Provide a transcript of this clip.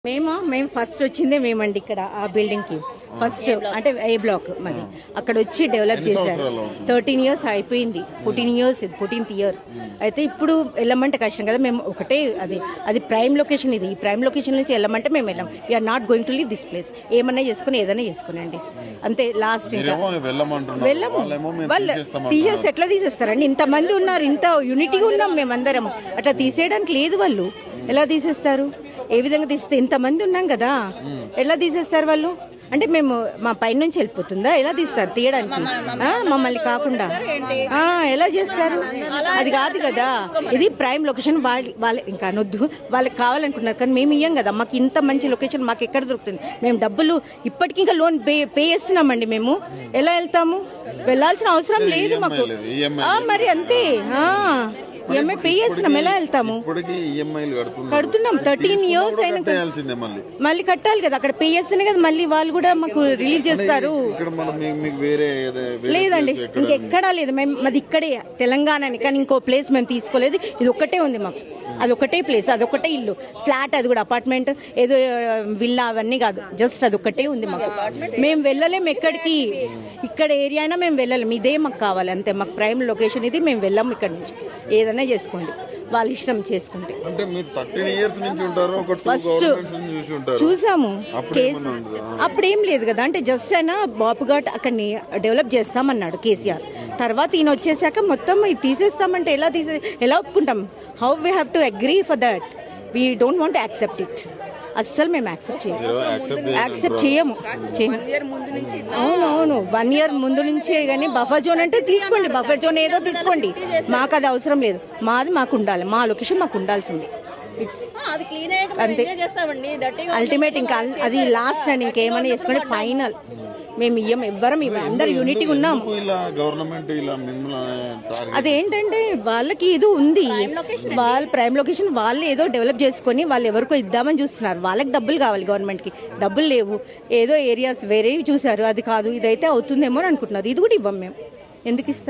మేము ఫస్ట్ వచ్చిందే మేమండి ఇక్కడ ఆ బిల్డింగ్ కి ఫస్ట్ అంటే ఏ బ్లాక్ మాది అక్కడ వచ్చి డెవలప్ చేశారు 13 years అయిపోయింది 14 years ఇది 14th year అయితే ఇప్పుడు వెళ్ళమంటే కష్టం కదా మేము ఒకటే అది ప్రైమ్ లొకేషన్ ఇది ఈ ప్రైమ్ లొకేషన్ నుంచి వెళ్ళమంటే మేము వెళ్ళాం we are not going to leave this place ఏమన్నా చేసుకుని ఏదైనా చేసుకునండి అంతే లాస్ట్ ఇంకా వెళ్ళము వాళ్ళు తీసేసి ఎట్లా తీసేస్తారండి ఇంతమంది ఉన్నారు ఇంత యూనిటీగా ఉన్నాం మేమందరం అట్లా తీసేయడానికి లేదు వాళ్ళు ఎలా తీసేస్తారు ఏ విధంగా తీస్తే ఇంతమంది ఉన్నాం కదా ఎలా తీసేస్తారు వాళ్ళు అంటే మేము మా పైన నుంచి వెళ్ళిపోతుందా ఎలా తీస్తారు తీయడానికి మమ్మల్ని కాకుండా ఎలా చేస్తారు అది కాదు కదా ఇది ప్రైమ్ లొకేషన్ వాళ్ళ ఇంకా అనొద్దు వాళ్ళకి కావాలనుకున్నారు కానీ మేము ఇయ్యం కదా మాకు ఇంత మంచి లొకేషన్ మాకు ఎక్కడ దొరుకుతుంది మేము డబ్బులు ఇప్పటికీ ఇంకా లోన్ పే చేస్తున్నామండి మేము ఎలా వెళ్తాము వెళ్ళాల్సిన అవసరం లేదు మాకు మరి అంతే ఈఎంఐ పే చేస్తున్నాం ఎలా వెళ్తాము కడుతున్నాం 13 years అయినా మళ్ళీ కట్టాలి కదా అక్కడ పే చేస్తేనే కదా మళ్ళీ వాళ్ళు కూడా మాకు రిలీజ్ చేస్తారు లేదండి ఇంకెక్కడా లేదు మేము మాది ఇక్కడే తెలంగాణ కానీ ఇంకో ప్లేస్ మేము తీసుకోలేదు ఇది ఒక్కటే ఉంది మాకు అదొకటే ప్లేస్ అదొకటే ఇల్లు ఫ్లాట్ అది కూడా అపార్ట్మెంట్ ఏదో విల్లా అవన్నీ కాదు జస్ట్ అదొకటే ఉంది మాకు మేము వెళ్ళలేము ఎక్కడికి ఇక్కడ ఏరియా అయినా మేము వెళ్ళలేము ఇదే మాకు కావాలి అంతే మాకు ప్రైమ్ లొకేషన్ ఇది మేము వెళ్ళాము ఇక్కడ నుంచి ఏదైనా చేసుకోండి వాళ్ళ ఇష్టం చేసుకుంటే ఫస్ట్ చూసాము కేసు అప్పుడేం లేదు కదా అంటే జస్ట్ అయినా బాపు ఘాట్ అక్కడిని డెవలప్ చేస్తామన్నాడు కేసీఆర్ తర్వాత ఈయన వచ్చేసాక మొత్తం తీసేస్తామంటే ఎలా ఒప్పుకుంటాం how we have to agree for that we don't want accept it అస్సలు మేము యాక్సెప్ట్ చేయము అవును 1 year ముందు నుంచే కానీ బఫర్ జోన్ అంటే తీసుకోండి బఫర్ జోన్ ఏదో తీసుకోండి మాకు అది అవసరం లేదు మాది మాకు ఉండాలి మా లొకేషన్ మాకు ఉండాల్సింది అంతే అల్టిమేట్ ఇంకా అది లాస్ట్ అండి ఇంకేమైనా చేసుకోండి ఫైనల్ మేము ఇయ్యం ఎవ్వరం అందరు యూనిటీ ఉన్నాం అదేంటంటే వాళ్ళకి ఏదో ఉంది వాళ్ళ ప్రైమ్ లొకేషన్ వాళ్ళు ఏదో డెవలప్ చేసుకొని వాళ్ళు ఎవరికో ఇద్దామని చూస్తున్నారు వాళ్ళకి డబ్బులు కావాలి గవర్నమెంట్కి డబ్బులు లేవు ఏదో ఏరియాస్ వేరేవి చూసారు అది కాదు ఇదైతే అవుతుందేమో అని అనుకుంటున్నారు ఇది కూడా ఇవ్వం మేము ఎందుకు ఇస్తాం